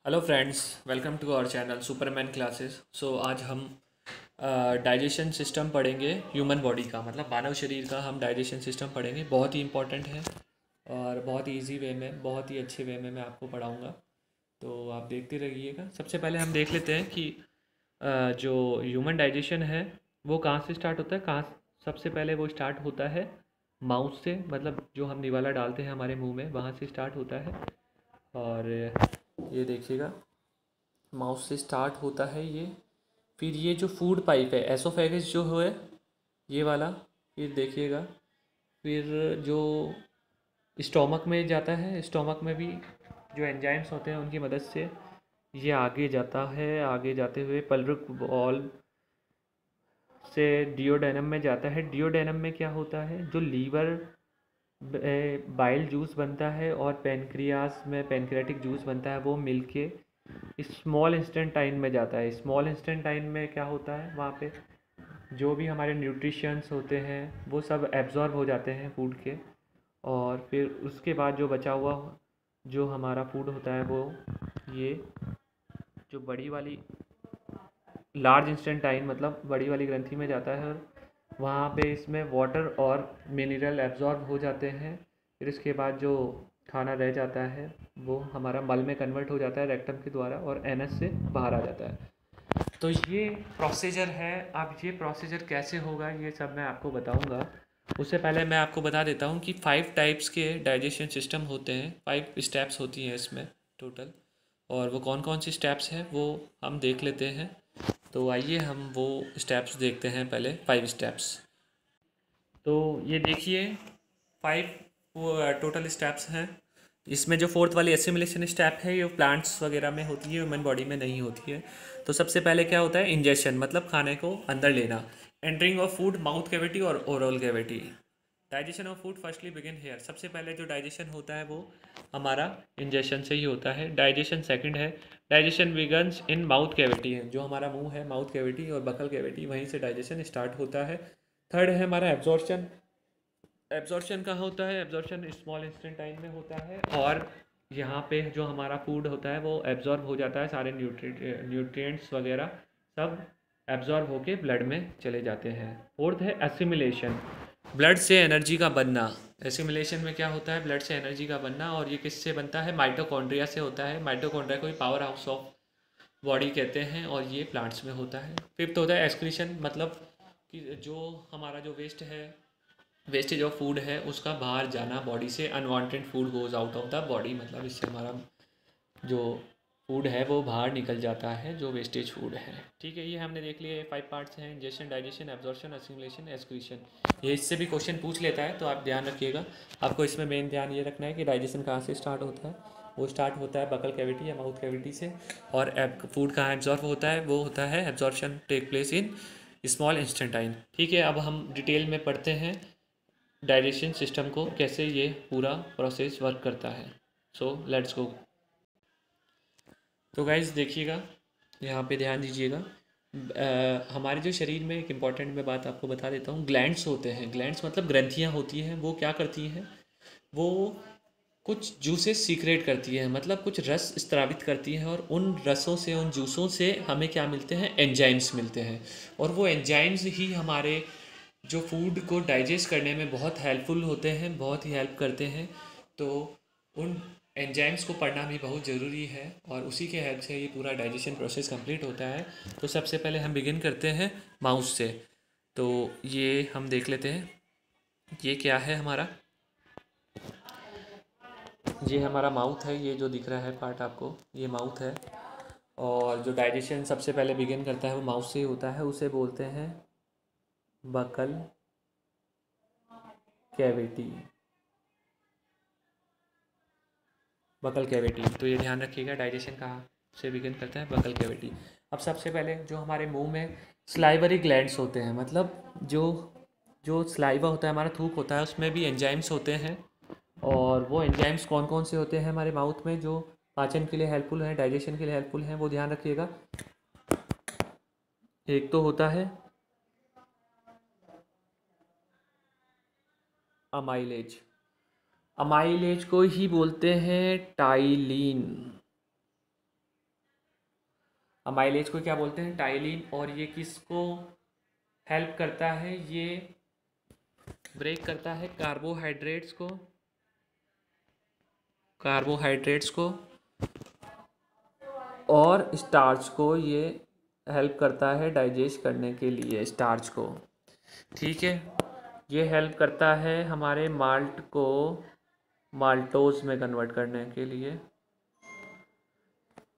Hello friends, welcome to our channel superman classes. आज हम digestion system पढ़ेंगे। Human body का मतलब मानव शरीर का हम डाइजेशन सिस्टम पढ़ेंगे। बहुत ही इंपॉर्टेंट है और बहुत ही इजी वे में, बहुत ही अच्छे वे में मैं आपको पढ़ाऊँगा। तो आप देखते रहिएगा। सबसे पहले हम देख लेते हैं कि जो ह्यूमन डाइजेशन है वो कहाँ से स्टार्ट होता है। कहाँ सबसे पहले वो स्टार्ट होता है माउथ से, मतलब जो हम निवाला डालते हैं हमारे मुंह में, वहाँ से स्टार्ट होता है। और ये देखिएगा, माउथ से स्टार्ट होता है ये। फिर ये जो फूड पाइप है, एसोफेगस जो है ये वाला, फिर देखिएगा, फिर जो स्टोमक में जाता है, स्टोमक में भी जो एंजाइम्स होते हैं उनकी मदद से ये आगे जाता है। आगे जाते हुए पल्विक वॉल्व से डिओडेनम में जाता है। डिओडेनम में क्या होता है, जो लीवर बाइल जूस बनता है और पेनक्रियास में पेनक्रियाटिक जूस बनता है, वो मिलके स्मॉल इंस्टेंटाइन में जाता है। स्मॉल इंस्टेंटाइन में क्या होता है, वहाँ पे जो भी हमारे न्यूट्रिशंस होते हैं वो सब एब्जॉर्ब हो जाते हैं फूड के। और फिर उसके बाद जो बचा हुआ जो हमारा फूड होता है वो ये जो बड़ी वाली लार्ज इंस्टेंटाइन मतलब बड़ी वाली ग्रंथि में जाता है, और वहाँ पे इसमें वाटर और मिनरल एब्जॉर्ब हो जाते हैं। फिर इसके बाद जो खाना रह जाता है वो हमारा मल में कन्वर्ट हो जाता है रेक्टम के द्वारा, और एनएस से बाहर आ जाता है। तो ये प्रोसीजर है। अब ये प्रोसीजर कैसे होगा ये सब मैं आपको बताऊंगा। उससे पहले मैं आपको बता देता हूँ कि 5 टाइप्स के डाइजेशन सिस्टम होते हैं, 5 स्टेप्स होती हैं इसमें टोटल। और वो कौन कौन सी स्टेप्स हैं वो हम देख लेते हैं। तो आइए हम वो स्टेप्स देखते हैं। पहले 5 स्टेप्स। तो ये देखिए, 5 टोटल स्टेप्स हैं। इसमें जो फोर्थ वाली एसिमिलेशन स्टेप है ये प्लांट्स वगैरह में होती है, ह्यूमन बॉडी में नहीं होती है। तो सबसे पहले क्या होता है, इंजेशन मतलब खाने को अंदर लेना। Entering of food mouth cavity और oral cavity. Digestion of food firstly begin here. सबसे पहले जो डाइजेशन होता है वो हमारा इंजेशन से ही होता है। डाइजेशन सेकंड है, digestion begins in mouth cavity है, जो हमारा मुंह है, माउथ कैविटी और बकल कैविटी, वहीं से डाइजेशन स्टार्ट होता है। थर्ड है हमारा एब्जॉर्प्शन। एब्जॉर्प्शन कहाँ होता है, एब्जॉर्प्शन स्मॉल इंस्टेंटाइन में होता है। और यहाँ पे जो हमारा फूड होता है वो एब्जॉर्ब हो जाता है, सारे न्यूट्रिएंट्स वगैरह सब एब्जॉर्ब होके ब्लड में चले जाते हैं। फोर्थ है एसिमिलेशन, ब्लड से एनर्जी का बनना। एसिमिलेशन में क्या होता है, ब्लड से एनर्जी का बनना, और ये किससे बनता है, माइटोकॉन्ड्रिया से होता है। माइटोकॉन्ड्रिया को ही पावर हाउस ऑफ बॉडी कहते हैं, और ये प्लांट्स में होता है। फिफ्थ होता है एक्सक्रीशन, मतलब कि जो हमारा जो वेस्टेज ऑफ फूड है उसका बाहर जाना बॉडी से। Unwanted food goes out of the body, मतलब इससे हमारा जो फूड है वो बाहर निकल जाता है, जो वेस्टेज फूड है। ठीक है, ये हमने देख लिया। 5 पार्ट्स हैं, ingestion, digestion, absorption, assimilation, excretion. ये इससे भी क्वेश्चन पूछ लेता है, तो आप ध्यान रखिएगा। आपको इसमें मेन ध्यान ये रखना है कि डाइजेशन कहाँ से स्टार्ट होता है। वो स्टार्ट होता है बकल कैविटी या माउथ कैविटी से। और फूड कहाँ एब्जॉर्ब होता है, वो होता है absorption take place in small intestine. ठीक है, अब हम डिटेल में पढ़ते हैं डाइजेशन सिस्टम को, कैसे ये पूरा प्रोसेस वर्क करता है। So let's go. तो गाइज देखिएगा, यहाँ पे ध्यान दीजिएगा। हमारे जो शरीर में एक इम्पॉर्टेंट मैं बात आपको बता देता हूँ। ग्लैंड्स होते हैं, ग्लैंड्स मतलब ग्रंथियाँ होती हैं। वो क्या करती हैं, वो कुछ जूसेस सीक्रेट करती है, मतलब कुछ रस स्त्रावित करती है, और उन रसों से, उन जूसों से हमें क्या मिलते हैं, एंजाइम्स मिलते हैं। और वो एंजाइम्स ही हमारे जो फूड को डाइजेस्ट करने में बहुत हेल्पफुल होते हैं, बहुत ही हेल्प करते हैं। तो उन एंजाइम्स को पढ़ना भी बहुत ज़रूरी है, और उसी के हेल्प से ये पूरा डाइजेशन प्रोसेस कंप्लीट होता है। तो सबसे पहले हम बिगिन करते हैं माउथ से। तो ये हम देख लेते हैं, ये क्या है हमारा, ये हमारा माउथ है। ये जो दिख रहा है पार्ट आपको, ये माउथ है। और जो डाइजेशन सबसे पहले बिगिन करता है वो माउथ से ही होता है, उसे बोलते हैं बकल कैविटी। बकल कैविटी, तो ये ध्यान रखिएगा, डाइजेशन कहाँ से बिगिन करता है, बकल कैविटी। अब सबसे पहले जो हमारे मुंह में स्लाइवरी ग्लैंड्स होते हैं, मतलब जो जो स्लाइवा होता है, हमारा थूक होता है, उसमें भी एंजाइम्स होते हैं। और वो एंजाइम्स कौन कौन से होते हैं हमारे माउथ में, जो पाचन के लिए हेल्पफुल हैं, डाइजेशन के लिए हेल्पफुल हैं, वो ध्यान रखिएगा। एक तो होता है अमाइलेज, अमाइलेज को ही बोलते हैं टाइलिन। अमाइलेज को क्या बोलते हैं? टाइलिन। और ये किसको हेल्प करता है? ये ब्रेक करता है कार्बोहाइड्रेट्स को और स्टार्च को। ये हेल्प करता है डाइजेस्ट करने के लिए स्टार्च को, ठीक है। ये हेल्प करता है हमारे माल्ट को माल्टोज में कन्वर्ट करने के लिए।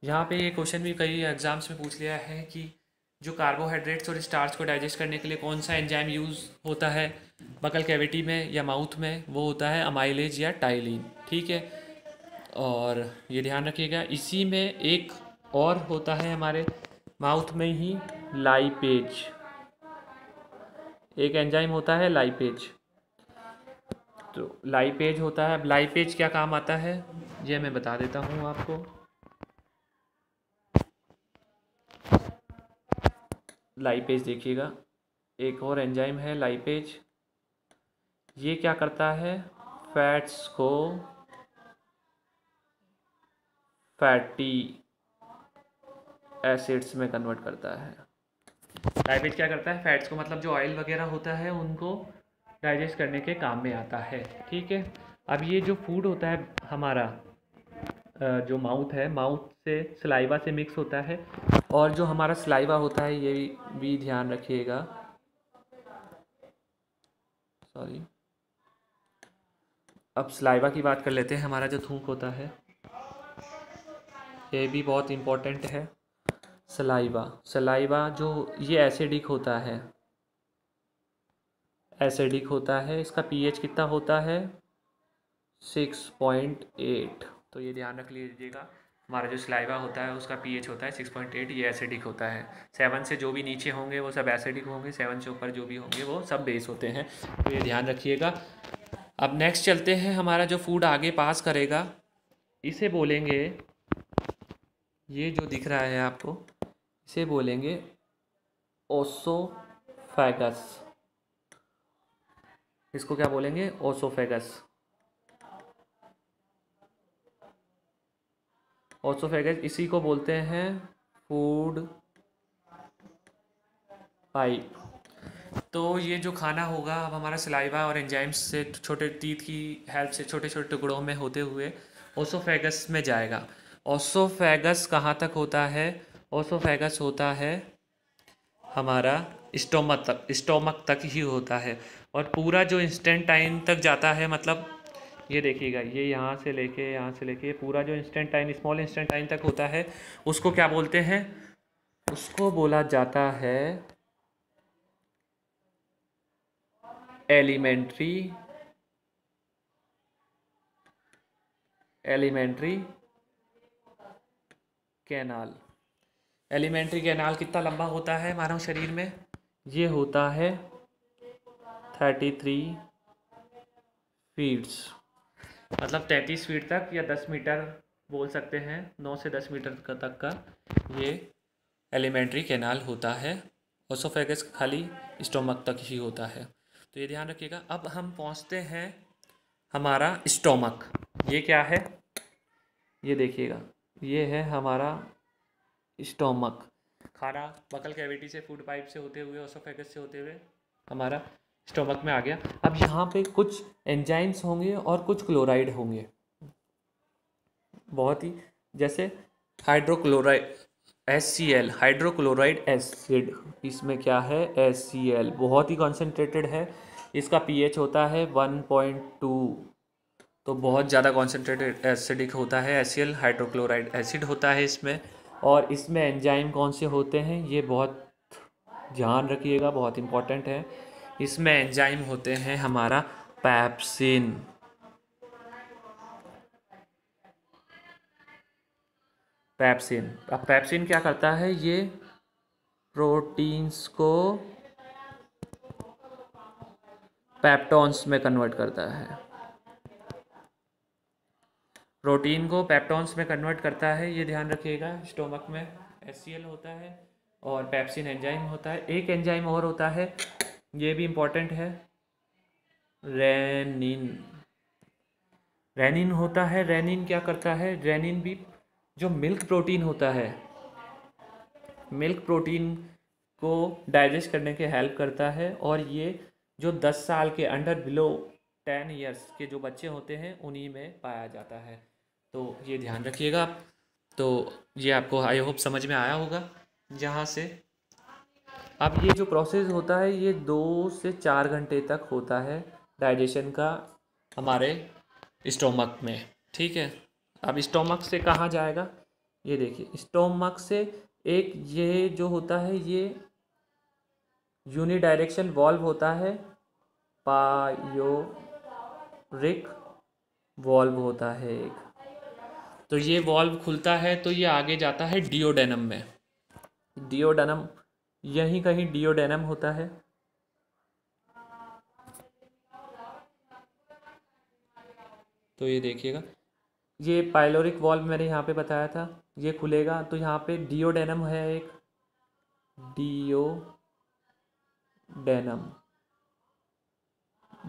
यहाँ पे ये क्वेश्चन भी कई एग्जाम्स में पूछ लिया है कि जो कार्बोहाइड्रेट्स और स्टार्च को डाइजेस्ट करने के लिए कौन सा एंजाइम यूज़ होता है बकल कैविटी में या माउथ में, वो होता है अमाइलेज या टाइलिन, ठीक है। और ये ध्यान रखिएगा, इसी में एक और होता है हमारे माउथ में ही, लाइपेज। एक एंजाइम होता है लाइपेज। तो लाइपेज होता है। अब लाइपेज क्या काम आता है ये मैं बता देता हूँ आपको। लाइपेज देखिएगा, एक और एंजाइम है लाइपेज। ये क्या करता है? फैट्स को फैटी एसिड्स में कन्वर्ट करता है। लाइपेज क्या करता है? फैट्स को, मतलब जो ऑयल वगैरह होता है उनको डाइजेस्ट करने के काम में आता है, ठीक है। अब ये जो फूड होता है हमारा, जो माउथ है, माउथ से सलाइवा से मिक्स होता है। और जो हमारा सलाइवा होता है ये भी ध्यान रखिएगा, सॉरी। अब सलाइवा की बात कर लेते हैं। हमारा जो थूक होता है ये भी बहुत इम्पोर्टेंट है। सलाइवा जो ये एसिडिक होता है। इसका पीएच कितना होता है? 6.8। तो ये ध्यान रख लीजिएगा, हमारा जो सलाइवा होता है उसका पीएच होता है 6.8। ये एसिडिक होता है। 7 से जो भी नीचे होंगे वो सब एसिडिक होंगे, 7 से ऊपर जो भी होंगे वो सब बेस होते हैं। तो ये ध्यान रखिएगा। अब नेक्स्ट चलते हैं। हमारा जो फूड आगे पास करेगा इसे बोलेंगे, ये जो दिख रहा है आपको, इसे बोलेंगे ओसोफेगस। इसको क्या बोलेंगे? ओसोफेगस। ओसोफेगस इसी को बोलते हैं फूड पाइप। तो ये जो खाना होगा अब हमारा सलाइवा और एंजाइम्स से छोटे टीथ की हेल्प से छोटे छोटे टुकड़ों में होते हुए ओसोफेगस में जाएगा। ओसोफेगस कहाँ तक होता है? ओसोफेगस होता है हमारा स्टोमक तक ही होता है। और पूरा जो इंस्टेंटाइन तक जाता है, मतलब ये देखिएगा, ये यहाँ से लेके पूरा जो इंस्टेंटाइन, स्मॉल इंस्टेंटाइन तक होता है, उसको क्या बोलते हैं? उसको बोला जाता है एलिमेंट्री कैनाल। एलिमेंट्री कैनाल कितना लंबा होता है मानव शरीर में? ये होता है 33 फीट्स, मतलब 33 फीट तक या 10 मीटर बोल सकते हैं। 9 से 10 मीटर तक का ये एलिमेंट्री कैनाल होता है। ओसोफेगस खाली स्टोमक तक ही होता है, तो ये ध्यान रखिएगा। अब हम पहुंचते हैं हमारा स्टोमक। ये क्या है? ये देखिएगा, ये है हमारा स्टोमक। खाना बकल कैविटी से, फूड पाइप से होते हुए, ओसोफेगस से होते हुए हमारा स्टोमक में आ गया। अब यहाँ पे कुछ एंजाइम्स होंगे और कुछ क्लोराइड होंगे, बहुत ही, जैसे हाइड्रोक्लोराइड HCl, हाइड्रोक्लोराइड एसिड। इसमें क्या है? HCl बहुत ही कॉन्सेंट्रेटेड है। इसका पीएच होता है 1.2। तो बहुत ज़्यादा कॉन्सेंट्रेटेड एसिडिक होता है। HCl हाइड्रोक्लोराइड एसिड होता है इसमें। और इसमें एंजाइम कौन से होते हैं ये बहुत ध्यान रखिएगा, बहुत इम्पोर्टेंट है। इसमें एंजाइम होते हैं हमारा पैप्सिन। अब पैप्सिन क्या करता है? ये प्रोटीन्स को पेप्टॉन्स में कन्वर्ट करता है। प्रोटीन को पेप्टॉन्स में कन्वर्ट करता है, ये ध्यान रखिएगा। स्टोमक में HCl होता है और पेप्सिन एंजाइम होता है। एक एंजाइम और होता है, ये भी इम्पोर्टेंट है, रेनिन। रेनिन होता है। रेनिन क्या करता है? रेनिन भी जो मिल्क प्रोटीन होता है, मिल्क प्रोटीन को डाइजेस्ट करने के हेल्प करता है, और ये जो 10 साल के अंडर बिलो 10 ईयर्स के जो बच्चे होते हैं उन्हीं में पाया जाता है। तो ये ध्यान रखिएगा आप। तो ये आपको आई होप समझ में आया होगा यहाँ से। अब ये जो प्रोसेस होता है ये 2 से 4 घंटे तक होता है डाइजेशन का हमारे स्टोमक में। ठीक है, अब स्टोमक से कहाँ जाएगा, ये देखिए स्टोमक से एक ये जो होता है ये यूनिडायरेक्शन वॉल्व होता है, पायोरिक वॉल्व होता है एक। तो ये वॉल्व खुलता है तो ये आगे जाता है डिओडेनम में। डिओडेनम यहीं कहीं डिओडेनम होता है। तो ये देखिएगा, ये पाइलोरिक वॉल्व मैंने यहाँ पे बताया था, ये खुलेगा तो यहाँ पे डिओडेनम है एक, डिओडेनम,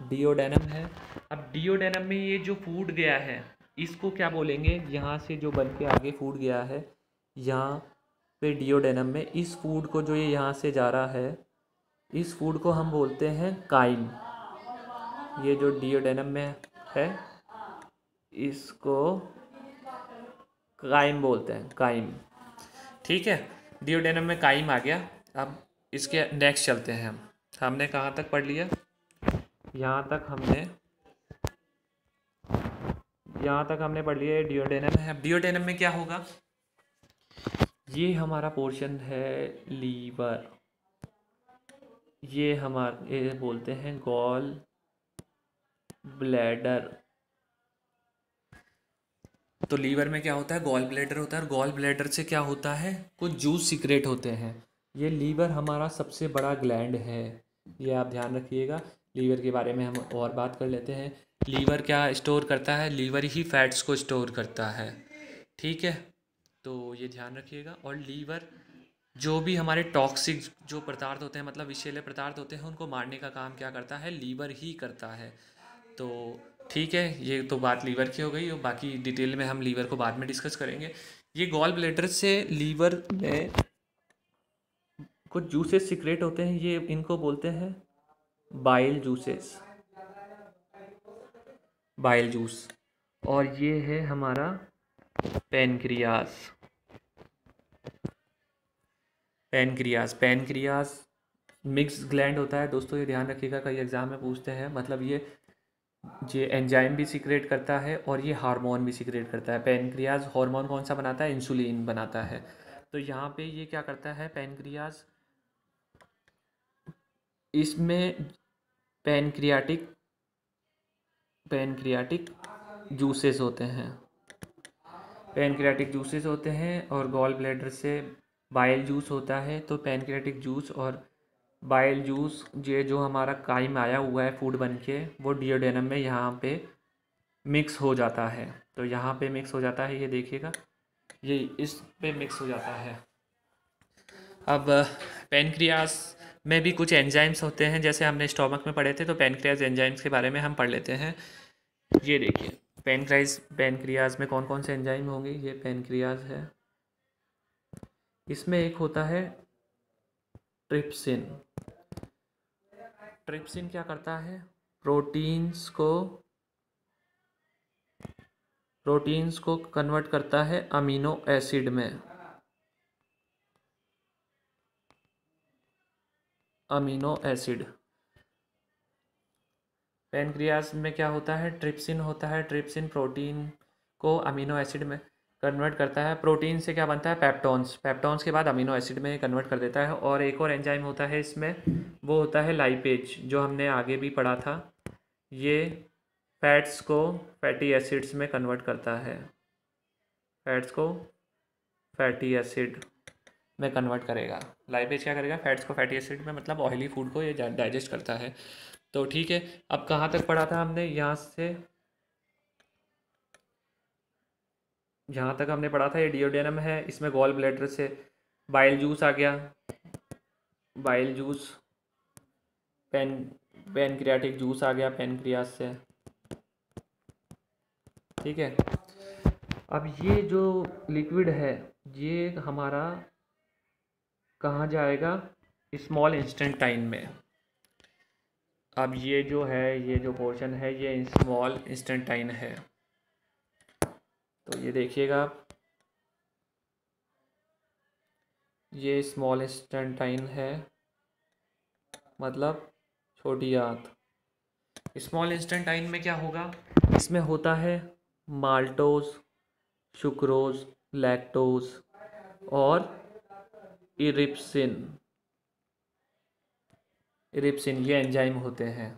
डिओडेनम है। अब डिओडेनम में ये जो फूड गया है इसको क्या बोलेंगे, यहाँ से जो बन के आगे फूड गया है यहाँ पे डिओडेनम में, इस फूड को जो ये यहाँ से जा रहा है इस फूड को हम बोलते हैं काइम। ये जो डिओडेनम में है इसको काइम बोलते हैं, काइम। ठीक है, डिओडेनम में काइम आ गया। अब इसके नेक्स्ट चलते हैं हम। हमने कहाँ तक पढ़ लिया, यहाँ तक हमने पढ़ लिया। डिओडेनम है। अब डिओडेनम में क्या होगा, ये हमारा पोर्शन है लीवर, ये हमारे बोलते हैं गॉल ब्लैडर। तो लीवर में क्या होता है, गॉल ब्लैडर होता है, और गॉल ब्लैडर से क्या होता है, कुछ जूस सीक्रेट होते हैं। ये लीवर हमारा सबसे बड़ा ग्लैंड है, ये आप ध्यान रखिएगा। लीवर के बारे में हम और बात कर लेते हैं। लीवर क्या स्टोर करता है, लीवर ही फैट्स को स्टोर करता है। ठीक है, तो ये ध्यान रखिएगा। और लीवर जो भी हमारे टॉक्सिक जो पदार्थ होते हैं, मतलब विषैले पदार्थ होते हैं, उनको मारने का काम क्या करता है, लीवर ही करता है। तो ठीक है, ये तो बात लीवर की हो गई, और बाकी डिटेल में हम लीवर को बाद में डिस्कस करेंगे। ये गॉल ब्लैडर से लीवर में कुछ जूसेस सीक्रेट होते हैं, ये इनको बोलते हैं बाइल जूसेस, बाइल जूस। और ये है हमारा पैनक्रियास, पैनक्रियास मिक्स ग्लैंड होता है दोस्तों, ये ध्यान रखिएगा, कई एग्जाम में पूछते हैं। मतलब ये एंजाइम भी सीक्रेट करता है और ये हार्मोन भी सीक्रेट करता है। पैनक्रियाज हार्मोन कौन सा बनाता है, इंसुलिन बनाता है। तो यहाँ पे ये क्या करता है पैनक्रियाज, इसमें पैनक्रियाटिक जूसेस होते हैं, पैनक्रियाटिक जूसेस होते हैं, और गॉल ब्लैडर से बाइल जूस होता है। तो पैनक्रियाटिक जूस और बाइल जूस ये जो हमारा काइम आया हुआ है फूड बन के, वो डिओडेनम में यहाँ पे मिक्स हो जाता है। तो यहाँ पे मिक्स हो जाता है, ये देखिएगा, ये इस पे मिक्स हो जाता है। अब पैनक्रियास में भी कुछ एंजाइम्स होते हैं, जैसे हमने स्टोमक में पढ़े थे, तो पैनक्रियास एंजाइम्स के बारे में हम पढ़ लेते हैं। ये देखिए पैनक्रियास में कौन कौन से एंजाइम होंगे, ये पैनक्रियास है, इसमें एक होता है ट्रिप्सिन। ट्रिप्सिन क्या करता है, प्रोटीन्स को कन्वर्ट करता है अमीनो एसिड में, अमीनो एसिड। पैनक्रियास में क्या होता है, ट्रिप्सिन होता है, ट्रिप्सिन प्रोटीन को अमीनो एसिड में कन्वर्ट करता है। प्रोटीन से क्या बनता है, पेप्टोन्स, पेप्टोन्स के बाद अमीनो एसिड में कन्वर्ट कर देता है। और एक और एंजाइम होता है इसमें, वो होता है लाइपेज, जो हमने आगे भी पढ़ा था। ये फैट्स को फैटी एसिड्स में कन्वर्ट करता है, फैट्स को फैटी एसिड में कन्वर्ट करेगा। लाइपेज क्या करेगा, फैट्स को फैटी एसिड में, मतलब ऑयली फूड को ये डाइजेस्ट करता है। तो ठीक है, अब कहाँ तक पढ़ा था हमने, यहाँ से जहाँ तक हमने पढ़ा था ये डिओडेनम है, इसमें गॉल ब्लैडर से बाइल जूस आ गया, बाइल जूस, पैनक्रियाटिक जूस आ गया पैनक्रियास से। ठीक है, अब ये जो लिक्विड है ये हमारा कहाँ जाएगा? स्मॉल इंस्टेंटाइन में। अब ये जो है, ये जो पोर्शन है ये स्मॉल इंस्टेंटाइन है। तो ये देखिएगा आप, ये स्मॉल इंस्टेंटाइन है, मतलब छोटी आंत। स्मॉल इंस्टेंटाइन में क्या होगा? इसमें होता है माल्टोज, सुक्रोज, लैक्टोज और इरिप्सिन। इरिप्सिन ये एंजाइम होते हैं।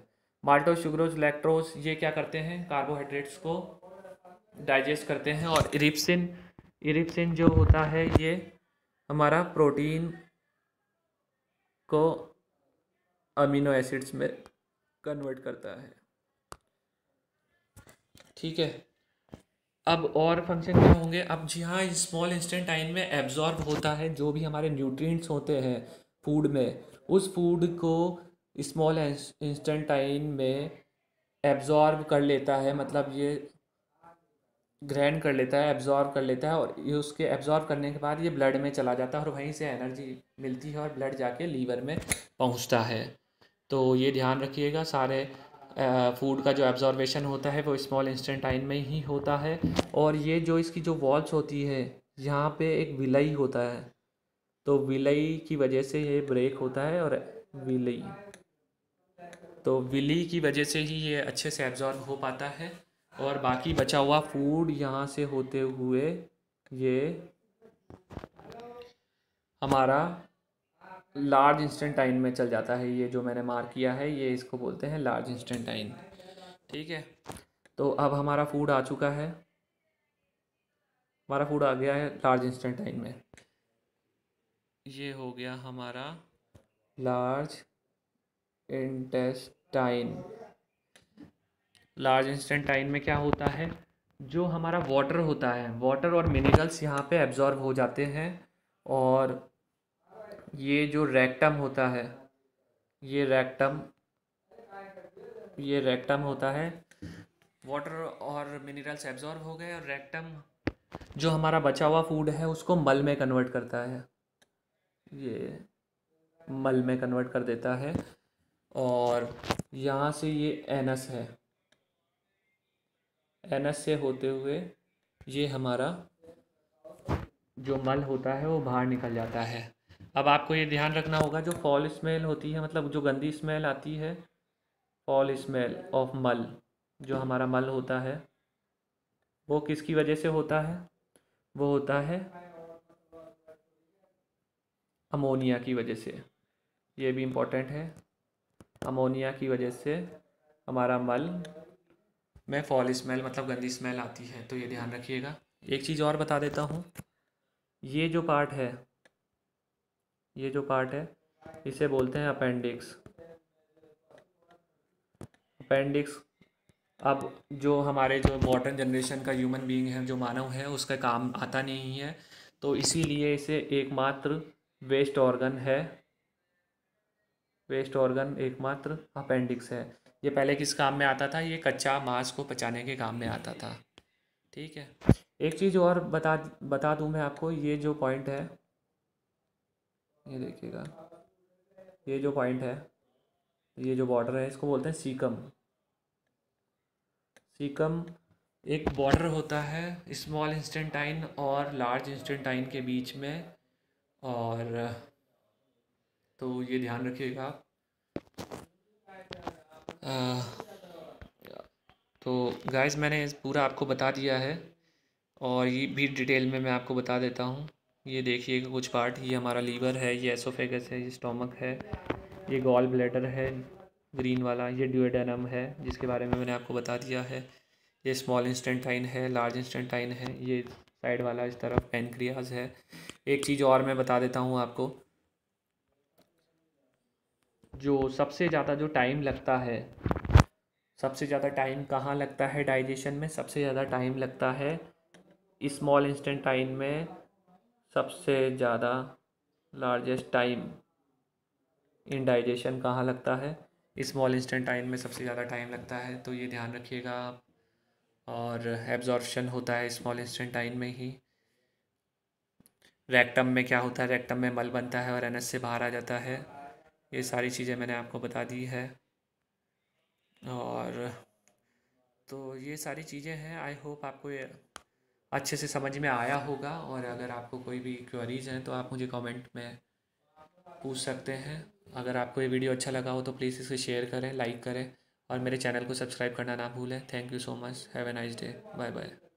माल्टोज, सुक्रोज, लैक्टोज ये क्या करते हैं? कार्बोहाइड्रेट्स को डाइजेस्ट करते हैं। और इरिप्सिन, इरिप्सिन जो होता है ये हमारा प्रोटीन को अमीनो एसिड्स में कन्वर्ट करता है। ठीक है। अब और फंक्शन क्या होंगे? अब जी हाँ, स्मॉल इंस्टेंटाइन में एब्जॉर्ब होता है जो भी हमारे न्यूट्रिएंट्स होते हैं फूड में, उस फूड को स्मॉल इंस्टेंटाइन में एब्जॉर्ब कर लेता है, मतलब ये ग्रहण कर लेता है, एब्जॉर्ब कर लेता है। और ये उसके एब्जॉर्ब करने के बाद ये ब्लड में चला जाता है और वहीं से एनर्जी मिलती है और ब्लड जाके लीवर में पहुंचता है। तो ये ध्यान रखिएगा, सारे फूड का जो एब्जॉर्बेशन होता है वो स्मॉल इंस्टेंटाइन में ही होता है। और ये जो इसकी जो वॉल्स होती है, यहाँ पे एक विलई होता है, तो विलई की वजह से ये ब्रेक होता है। और विलई, तो विली की वजह से ही ये अच्छे से एब्जॉर्ब हो पाता है। और बाकी बचा हुआ फूड यहाँ से होते हुए ये हमारा लार्ज इंस्टेंटाइन में चल जाता है। ये जो मैंने मार्क किया है ये इसको बोलते हैं लार्ज इंस्टेंटाइन। ठीक है। तो अब हमारा फूड आ चुका है, हमारा फूड आ गया है लार्ज इंस्टेंटाइन में। ये हो गया हमारा लार्ज इंटेस्टाइन। लार्ज इंस्टेंटाइन में क्या होता है? जो हमारा वाटर होता है, वाटर और मिनरल्स यहाँ पे एब्जॉर्ब हो जाते हैं। और ये जो रेक्टम होता है, ये रेक्टम, ये रेक्टम होता है, वाटर और मिनरल्स एब्जॉर्ब हो गए और रेक्टम जो हमारा बचा हुआ फूड है उसको मल में कन्वर्ट करता है। ये मल में कन्वर्ट कर देता है। और यहाँ से ये एनस है, एनस से होते हुए ये हमारा जो मल होता है वो बाहर निकल जाता है। अब आपको ये ध्यान रखना होगा, जो फॉल स्मेल होती है, मतलब जो गंदी स्मेल आती है, फॉल स्मेल ऑफ मल, जो हमारा मल होता है वो किसकी वजह से होता है? वो होता है अमोनिया की वजह से। ये भी इम्पोर्टेंट है, अमोनिया की वजह से हमारा मल में फॉल स्मेल मतलब गंदी स्मेल आती है। तो ये ध्यान रखिएगा। एक चीज़ और बता देता हूँ, ये जो पार्ट है, ये जो पार्ट है इसे बोलते हैं अपेंडिक्स। अपेंडिक्स, अब जो हमारे जो मॉडर्न जनरेशन का ह्यूमन बीइंग है, जो मानव है, उसका काम आता नहीं है, तो इसीलिए इसे एकमात्र वेस्ट ऑर्गन है, वेस्ट ऑर्गन एकमात्र अपेंडिक्स है। ये पहले किस काम में आता था? ये कच्चा मांस को पचाने के काम में आता था। ठीक है। एक चीज़ और बता बता दूं मैं आपको, ये जो पॉइंट है, ये देखिएगा, ये जो पॉइंट है, ये जो बॉर्डर है इसको बोलते हैं सीकम। सीकम एक बॉर्डर होता है स्मॉल इंस्टेंटाइन और लार्ज इंस्टेंटाइन के बीच में। और तो ये ध्यान रखिएगा आप। तो गाइस मैंने पूरा आपको बता दिया है और ये भी डिटेल में मैं आपको बता देता हूँ। ये देखिएगा कुछ पार्ट, ये हमारा लीवर है, ये एसोफेगस है, ये स्टोमक है, ये गॉल ब्लैडर है ग्रीन वाला, ये ड्यूडेनम है जिसके बारे में मैंने आपको बता दिया है, ये स्मॉल इंस्टेंटाइन है, लार्ज इंस्टेंटाइन है, ये साइड वाला इस तरफ पेनक्रियाज है। एक चीज़ और मैं बता देता हूँ आपको, जो सबसे ज़्यादा जो टाइम लगता है, सबसे ज़्यादा टाइम कहाँ लगता है डाइजेशन में? सबसे ज़्यादा टाइम लगता है स्मॉल इंस्टेंटाइन में, सबसे ज़्यादा लार्जेस्ट टाइम इन डाइजेशन कहाँ लगता है? स्मॉल इंस्टेंटाइन में सबसे ज़्यादा टाइम लगता है। तो ये ध्यान रखिएगा आप। और एब्जॉर्प्शन होता है स्मॉल इंस्टेंटाइन में ही। रेक्टम में क्या होता है, रेक्टम में मल बनता है और एनएस से बाहर आ जाता है। ये सारी चीज़ें मैंने आपको बता दी है। और तो ये सारी चीज़ें हैं। आई होप आपको ये अच्छे से समझ में आया होगा। और अगर आपको कोई भी क्वेरीज हैं तो आप मुझे कमेंट में पूछ सकते हैं। अगर आपको ये वीडियो अच्छा लगा हो तो प्लीज़ इसे शेयर करें, लाइक करें और मेरे चैनल को सब्सक्राइब करना ना भूलें। Thank you so much. Have a nice day. Bye bye.